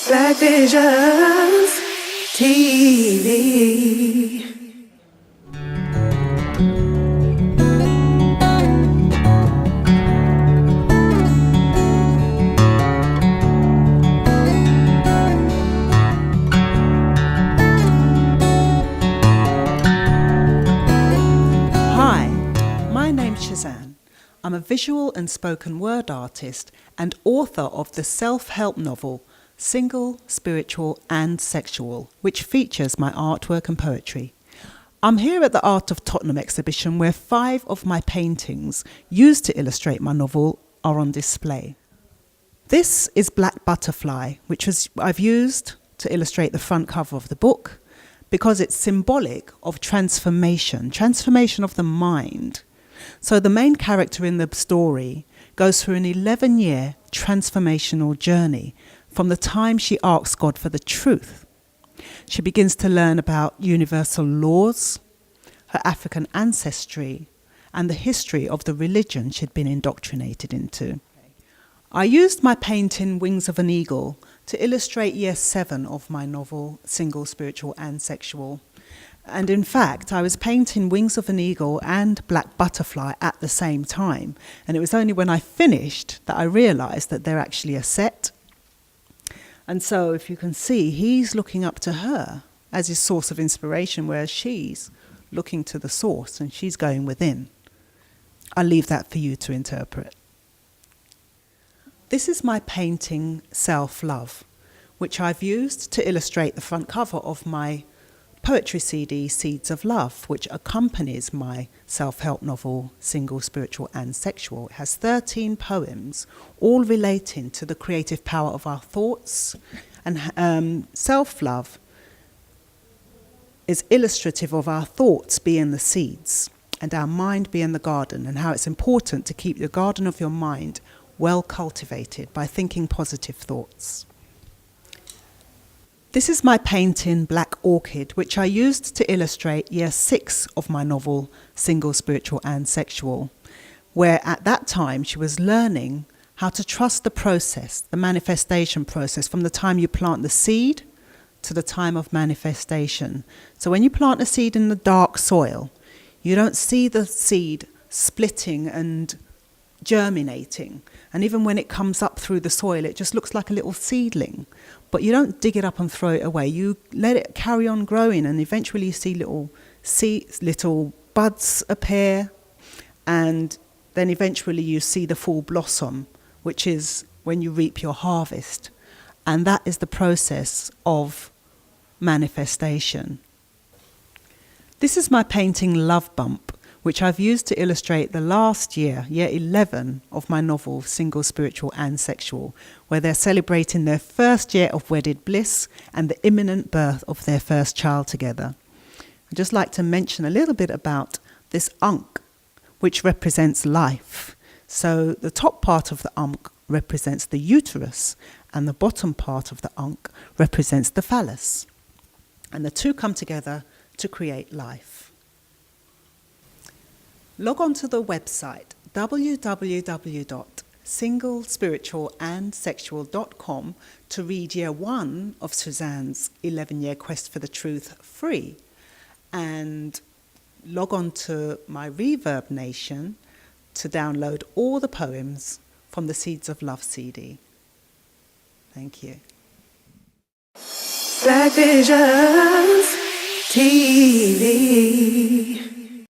Black Visions TV. Hi, my name's Cezanne. I'm a visual and spoken word artist and author of the self-help novel Single, Spiritual and Sexual, which features my artwork and poetry. I'm here at the Art of Tottenham exhibition where 5 of my paintings used to illustrate my novel are on display. This is Black Butterfly, which I've used to illustrate the front cover of the book because it's symbolic of transformation of the mind. So the main character in the story goes through an 11-year transformational journey from the time she asks God for the truth. She begins to learn about universal laws, her African ancestry, and the history of the religion she'd been indoctrinated into. I used my painting Wings of an Eagle to illustrate year 7 of my novel Single, Spiritual and Sexual. And in fact, I was painting Wings of an Eagle and Black Butterfly at the same time. And it was only when I finished that I realised that they're actually a set. And so if you can see, he's looking up to her as his source of inspiration, whereas she's looking to the source and she's going within. I'll leave that for you to interpret. This is my painting Self-Love, which I've used to illustrate the front cover of my poetry CD, Seeds of Love, which accompanies my self-help novel, Single, Spiritual and Sexual. It has 13 poems, all relating to the creative power of our thoughts. And self-love is illustrative of our thoughts being the seeds and our mind being the garden, and how it's important to keep the garden of your mind well cultivated by thinking positive thoughts. This is my painting Black Orchid, which I used to illustrate year 6 of my novel Single, Spiritual and Sexual, where at that time she was learning how to trust the process, the manifestation process, from the time you plant the seed to the time of manifestation. So when you plant a seed in the dark soil, you don't see the seed splitting and germinating. And even when it comes up through the soil, it just looks like a little seedling. But you don't dig it up and throw it away. You let it carry on growing, and eventually you see little buds appear, and then eventually you see the full blossom, which is when you reap your harvest. And that is the process of manifestation. This is my painting Love Bump, which I've used to illustrate the last year 11 of my novel Single, Spiritual and Sexual, where they're celebrating their first year of wedded bliss and the imminent birth of their first child together. I'd just like to mention a little bit about this ankh, which represents life. So the top part of the ankh represents the uterus, and the bottom part of the ankh represents the phallus. And the two come together to create life. Log on to the website www.singlespiritualandsexual.com to read year 1 of Cezanne's 11-year quest for the truth free. And log on to my Reverb Nation to download all the poems from the Seeds of Love CD. Thank you. Black Visions TV.